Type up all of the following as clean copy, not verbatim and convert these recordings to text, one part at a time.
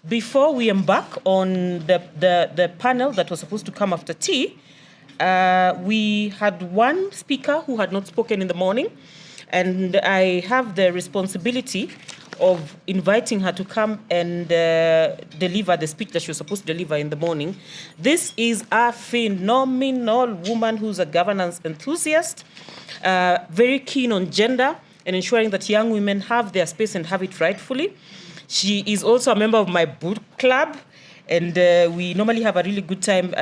Before we embark on the panel that was supposed to come after tea, we had one speaker who had not spoken in the morning, and I have the responsibility of inviting her to come and deliver the speech that she was supposed to deliver in the morning. This is a phenomenal woman who's a governance enthusiast, very keen on gender and ensuring that young women have their space and have it rightfully. She is also a member of my book club, and we normally have a really good time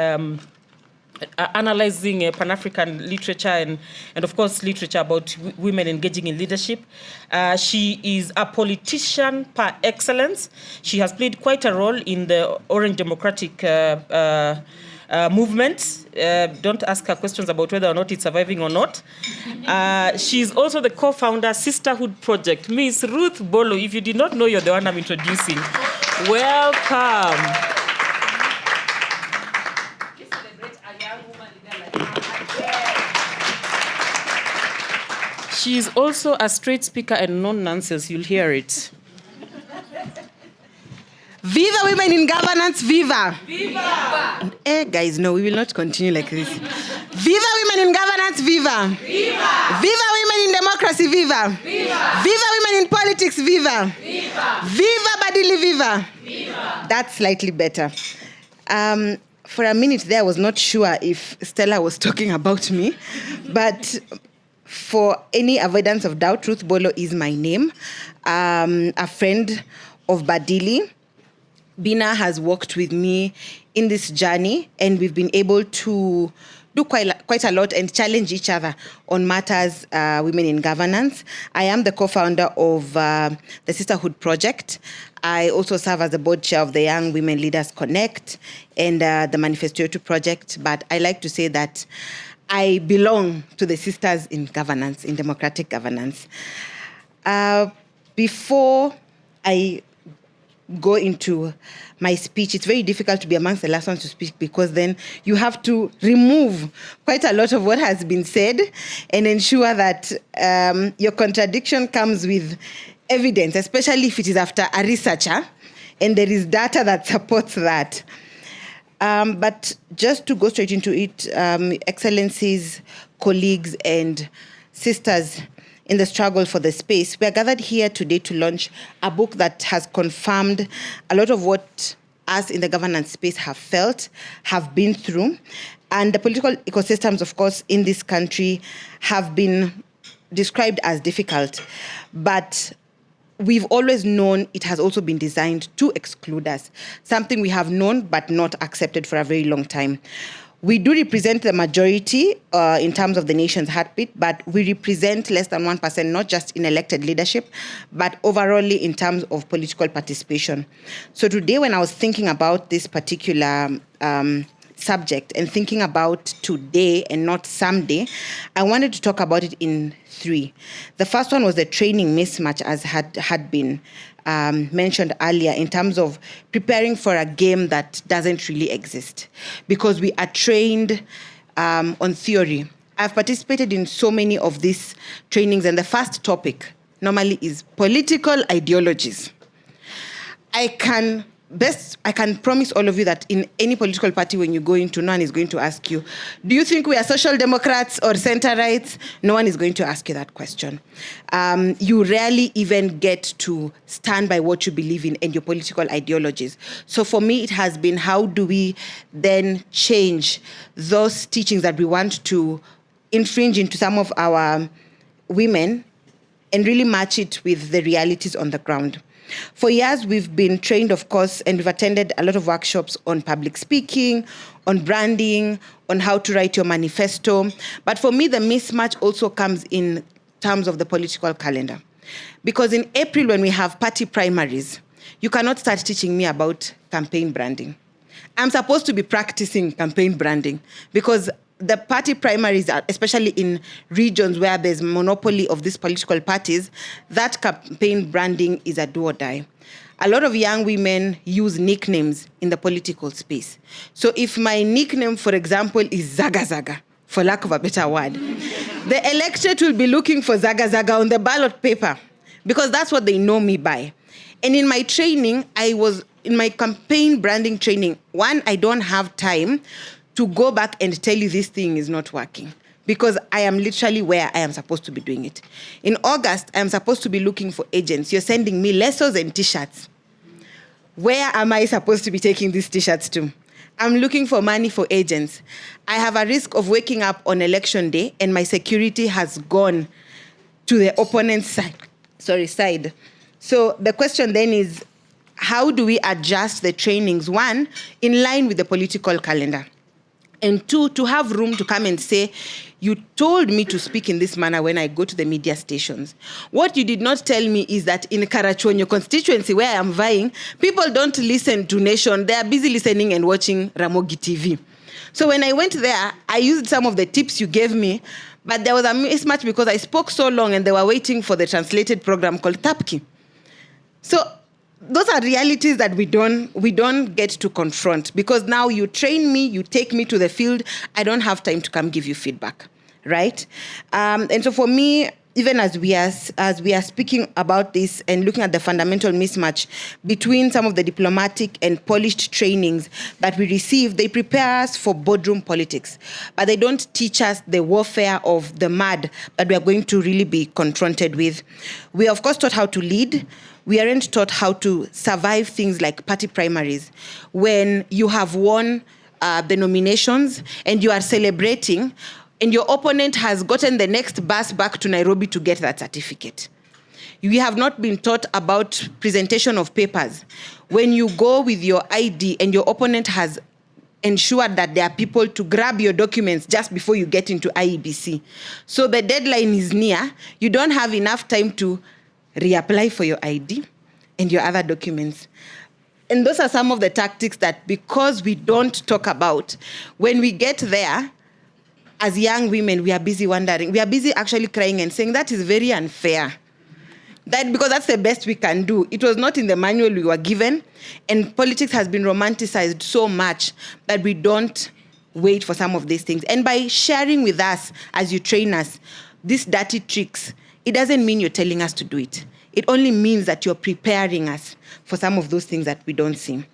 analyzing Pan-African literature and of course, literature about women engaging in leadership. She is a politician par excellence. She has played quite a role in the Orange Democratic movement. Don't ask her questions about whether or not it's surviving or not. She's also the co-founder, Sisterhood Project. Miss Ruth Bolo, if you did not know, you're the one I'm introducing. Welcome. She is also a straight speaker and non-nonsense. You'll hear it. Viva women in governance, viva! Viva! Guys, no, we will not continue like this. Viva women in governance, viva! Viva! Viva women in democracy, viva! Viva! Viva women in politics, viva! Viva! Viva Badili, viva! Viva! That's slightly better. For a minute there, I was not sure if Stella was talking about me, but for any avoidance of doubt, Ruth Bolo is my name. A friend of Badili. Bina has worked with me in this journey, and we've been able to do quite a lot and challenge each other on matters women in governance. I am the co-founder of the Sisterhood Project. I also serve as the board chair of the Young Women Leaders Connect and the Manifesto 2 project, but I like to say that I belong to the sisters in governance, in democratic governance. Before I go into my speech, it's very difficult to be amongst the last ones to speak because then you have to remove quite a lot of what has been said and ensure that your contradiction comes with evidence, especially if it is after a researcher and there is data that supports that. But just to go straight into it, excellencies, colleagues, and sisters in the struggle for the space, we are gathered here today to launch a book that has confirmed a lot of what us in the governance space have felt, have been through. And the political ecosystems, of course, in this country have been described as difficult. But we've always known it has also been designed to exclude us, something we have known but not accepted for a very long time. We do represent the majority in terms of the nation's heartbeat, but we represent less than 1%, not just in elected leadership, but overall in terms of political participation. So today, when I was thinking about this particular subject and thinking about today and not someday, I wanted to talk about it in three. The first one was the training mismatch, as had been mentioned earlier, in terms of preparing for a game that doesn't really exist, because we are trained on theory. I've participated in so many of these trainings, and the first topic normally is political ideologies. I can promise all of you that in any political party, when you go into, no one is going to ask you, do you think we are social democrats or center-rights? No one is going to ask you that question. You rarely even get to stand by what you believe in and your political ideologies. So for me, it has been, how do we then change those teachings that we want to infringe into some of our women and really match it with the realities on the ground? For years, we've been trained, of course, and we've attended a lot of workshops on public speaking, on branding, on how to write your manifesto. But for me, the mismatch also comes in terms of the political calendar. Because in April, when we have party primaries, you cannot start teaching me about campaign branding. I'm supposed to be practicing campaign branding because the party primaries, especially in regions where there's monopoly of these political parties, that campaign branding is a do or die. A lot of young women use nicknames in the political space. So if my nickname, for example, is Zaga Zaga, for lack of a better word, the electorate will be looking for Zaga Zaga on the ballot paper because that's what they know me by. And in my training, I was in my campaign branding training, one, I don't have time to go back and tell you this thing is not working, because I am literally where I am supposed to be doing it. In August, I am supposed to be looking for agents. You're sending me lessons and T-shirts. Where am I supposed to be taking these T-shirts to? I'm looking for money for agents. I have a risk of waking up on election day and my security has gone to the opponent's side. So the question then is, how do we adjust the trainings? One, in line with the political calendar. And two, to have room to come and say, you told me to speak in this manner when I go to the media stations. What you did not tell me is that in Karachuonyo constituency, where I am vying, people don't listen to Nation. They are busy listening and watching Ramogi TV. So when I went there, I used some of the tips you gave me, but there was a mismatch because I spoke so long and they were waiting for the translated program called Tapki. So those are realities that we don't get to confront, because now you train me, you take me to the field, I don't have time to come give you feedback, right? And so for me, even as we are speaking about this and looking at the fundamental mismatch between some of the diplomatic and polished trainings that we receive, they prepare us for boardroom politics, but they don't teach us the warfare of the mud that we are going to really be confronted with. We are, of course, taught how to lead. We aren't taught how to survive things like party primaries. When you have won the nominations and you are celebrating, and your opponent has gotten the next bus back to Nairobi to get that certificate. We have not been taught about presentation of papers. When you go with your ID and your opponent has ensured that there are people to grab your documents just before you get into IEBC. So the deadline is near. You don't have enough time to reapply for your ID and your other documents. And those are some of the tactics that, because we don't talk about, when we get there, as young women, we are busy wondering. We are busy actually crying and saying, that is very unfair. That, because that's the best we can do. It was not in the manual we were given, and politics has been romanticized so much that we don't wait for some of these things. And by sharing with us, as you train us, these dirty tricks, it doesn't mean you're telling us to do it. It only means that you're preparing us for some of those things that we don't see.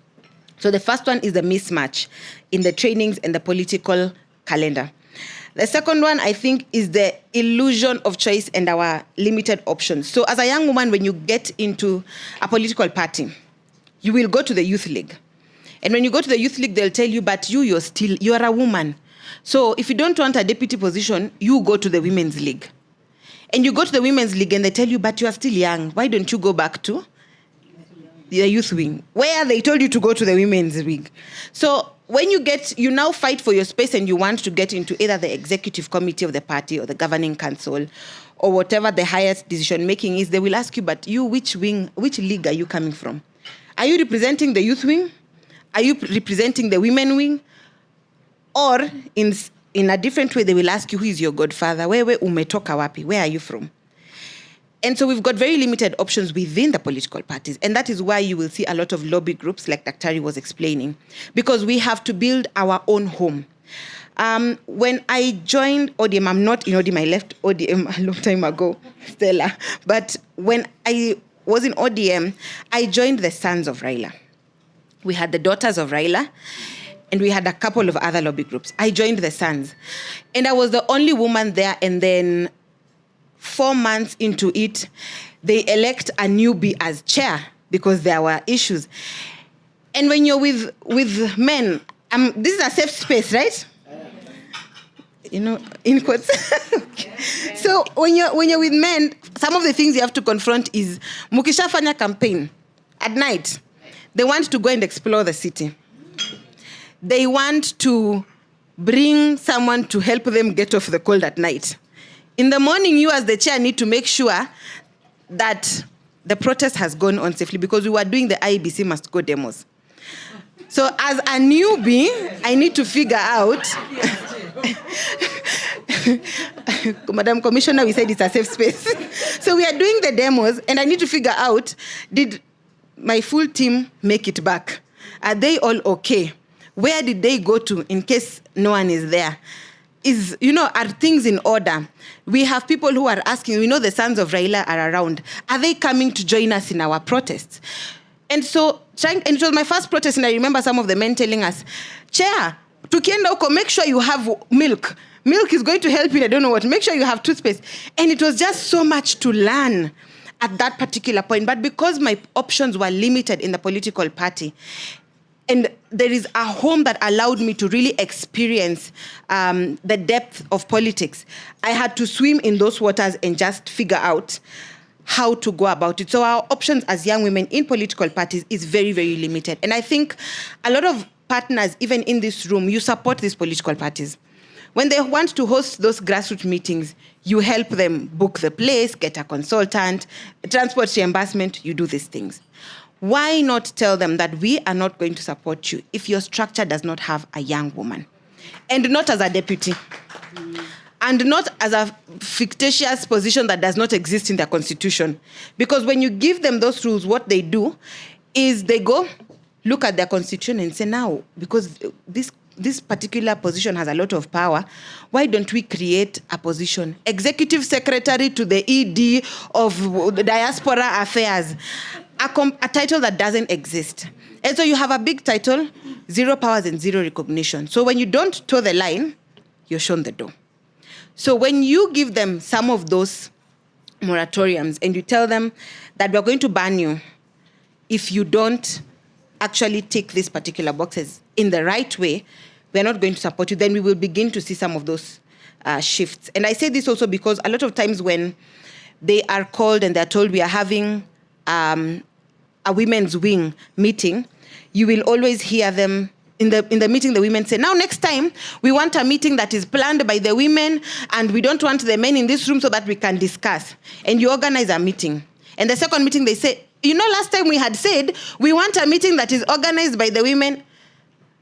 So the first one is the mismatch in the trainings and the political calendar. The second one, I think, is the illusion of choice and our limited options. So as a young woman, when you get into a political party, you will go to the youth league. And when you go to the youth league, they'll tell you, but you're a woman. So if you don't want a deputy position, you go to the women's league. And you go to the women's league and they tell you, but you are still young. Why don't you go back to the youth wing, where they told you to go to the women's wing? So when you now fight for your space and you want to get into either the executive committee of the party or the governing council or whatever the highest decision making is, they will ask you, but you, which league are you coming from? Are you representing the youth wing? Are you representing the women wing? Or in a different way, they will ask you, who is your godfather? Where umetoka wapi? Where are you from? And so we've got very limited options within the political parties. And that is why you will see a lot of lobby groups, like Daktari was explaining, because we have to build our own home. When I joined ODM, I'm not in ODM, I left ODM a long time ago, Stella. But when I was in ODM, I joined the Sons of Raila. We had the Daughters of Raila, and we had a couple of other lobby groups. I joined the Sons. And I was the only woman there, and then 4 months into it, they elect a newbie as chair because there were issues. And when you're with men, this is a safe space, right? You know, in quotes. So when you're with men, some of the things you have to confront is mukishafanya campaign at night. They want to go and explore the city. They want to bring someone to help them get off the cold at night. In the morning, you as the chair need to make sure that the protest has gone on safely, because we were doing the IEBC must go demos. So as a newbie, I need to figure out, Madam Commissioner, we said it's a safe space. So we are doing the demos, and I need to figure out, did my full team make it back? Are they all okay? Where did they go to in case no one is there? Are things in order? We have people who are asking, the Sons of Raila are around. Are they coming to join us in our protests? And so and it was my first protest, and I remember some of the men telling us, Chair, tukienda huko, make sure you have milk. Milk is going to help you, I don't know what. Make sure you have toothpaste. And it was just so much to learn at that particular point. But because my options were limited in the political party, and there is a home that allowed me to really experience the depth of politics, I had to swim in those waters and just figure out how to go about it. So our options as young women in political parties is very, very limited. And I think a lot of partners, even in this room, you support these political parties. When they want to host those grassroots meetings, you help them book the place, get a consultant, transport reimbursement, you do these things. Why not tell them that we are not going to support you if your structure does not have a young woman? And not as a deputy. And not as a fictitious position that does not exist in their constitution. Because when you give them those rules, what they do is they go look at their constitution and say, now, because this particular position has a lot of power, why don't we create a position? Executive Secretary to the ED of Diaspora Affairs. A title that doesn't exist. And so you have a big title, zero powers and zero recognition. So when you don't toe the line, you're shown the door. So when you give them some of those moratoriums and you tell them that we're going to ban you if you don't actually tick these particular boxes in the right way, we're not going to support you, then we will begin to see some of those shifts. And I say this also because a lot of times when they are called and they're told we are having a women's wing meeting, you will always hear them in the meeting, the women say, now next time we want a meeting that is planned by the women and we don't want the men in this room so that we can discuss. And you organize a meeting. And the second meeting they say, last time we had said we want a meeting that is organized by the women.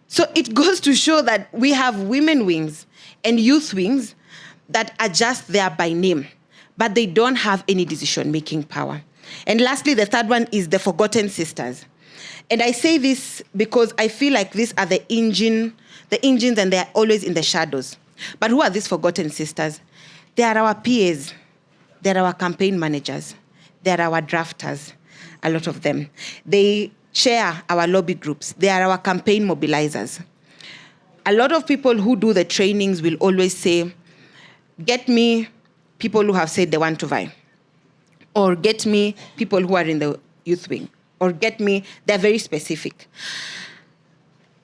So it goes to show that we have women wings and youth wings that are just there by name, but they don't have any decision-making power. And lastly, the third one is the forgotten sisters. And I say this because I feel like these are the engines, and they're always in the shadows. But who are these forgotten sisters? They are our PAs. They're our campaign managers. They're our drafters, a lot of them. They chair our lobby groups. They are our campaign mobilizers. A lot of people who do the trainings will always say, get me people who have said they want to vie. Or get me people who are in the youth wing. Or get me, they're very specific.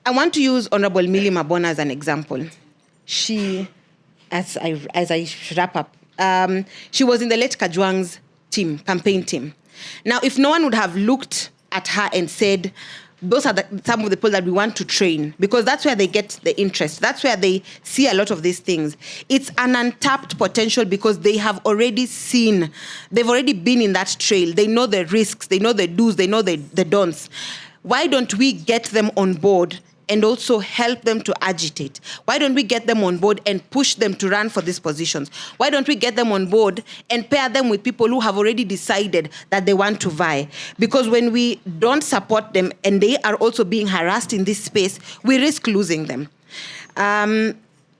I want to use Honorable Millie Mabona as an example. She, as I wrap up, she was in the late Kajwang's team, campaign team. Now, if no one would have looked at her and said, those are some of the people that we want to train, because that's where they get the interest. That's where they see a lot of these things. It's an untapped potential because they have already seen, they've already been in that trail. They know the risks, they know the do's, they know the don'ts. Why don't we get them on board and also help them to agitate? Why don't we get them on board and push them to run for these positions? Why don't we get them on board and pair them with people who have already decided that they want to vie? Because when we don't support them and they are also being harassed in this space, we risk losing them.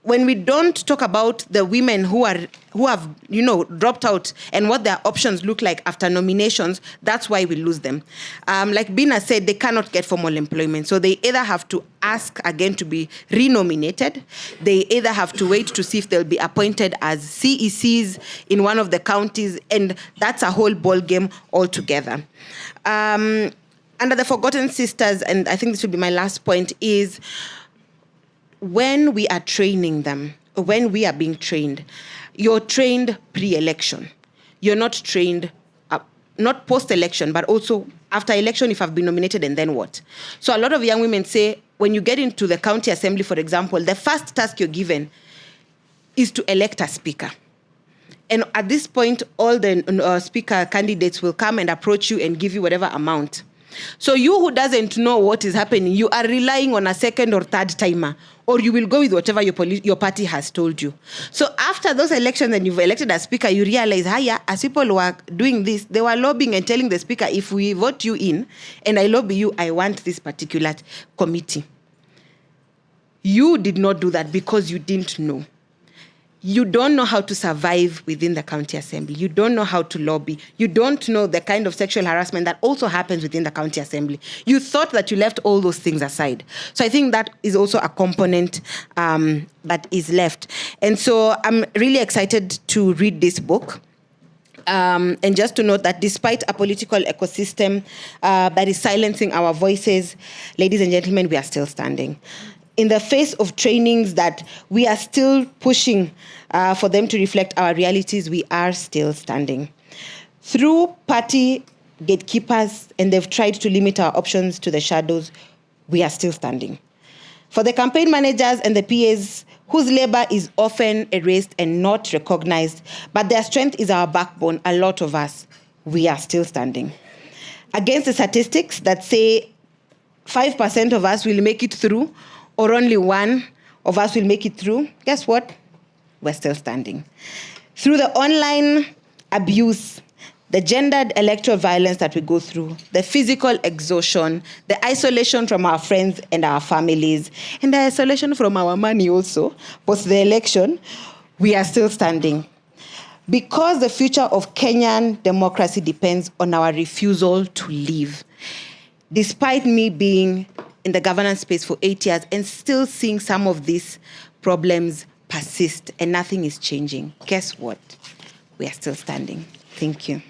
When we don't talk about the women who have dropped out and what their options look like after nominations, that's why we lose them. Like Bina said, they cannot get formal employment. So they either have to ask again to be renominated, they either have to wait to see if they'll be appointed as CECs in one of the counties, and that's a whole ball game altogether. Under the Forgotten Sisters, and I think this will be my last point, is when we are training them, when we are being trained, you're trained pre-election. You're not trained, not post-election, but also after election if I've been nominated, and then what? So a lot of young women say, when you get into the county assembly, for example, the first task you're given is to elect a speaker. And at this point, all the speaker candidates will come and approach you and give you whatever amount. So you who doesn't know what is happening, you are relying on a second or third timer, or you will go with whatever your party has told you. So after those elections and you've elected a speaker, you realize, as people were doing this, they were lobbying and telling the speaker, if we vote you in and I lobby you, I want this particular committee. You did not do that because you didn't know. you don't know how to survive within the county assembly. You don't know how to lobby. You don't know the kind of sexual harassment that also happens within the county assembly. You thought that you left all those things aside. So I think that is also a component that is left. And so I'm really excited to read this book. And just to note that despite a political ecosystem that is silencing our voices, ladies and gentlemen, we are still standing. In the face of trainings that we are still pushing for them to reflect our realities, we are still standing. Through party gatekeepers, and they've tried to limit our options to the shadows, we are still standing. For the campaign managers and the PAs whose labor is often erased and not recognized, but their strength is our backbone, a lot of us, we are still standing. Against the statistics that say 5% of us will make it through, or only 1 of us will make it through, guess what? We're still standing. Through the online abuse, the gendered electoral violence that we go through, the physical exhaustion, the isolation from our friends and our families, and the isolation from our money also, post the election, we are still standing. Because the future of Kenyan democracy depends on our refusal to leave. Despite me being in the governance space for 8 years and still seeing some of these problems persist and nothing is changing, guess what? We are still standing. Thank you.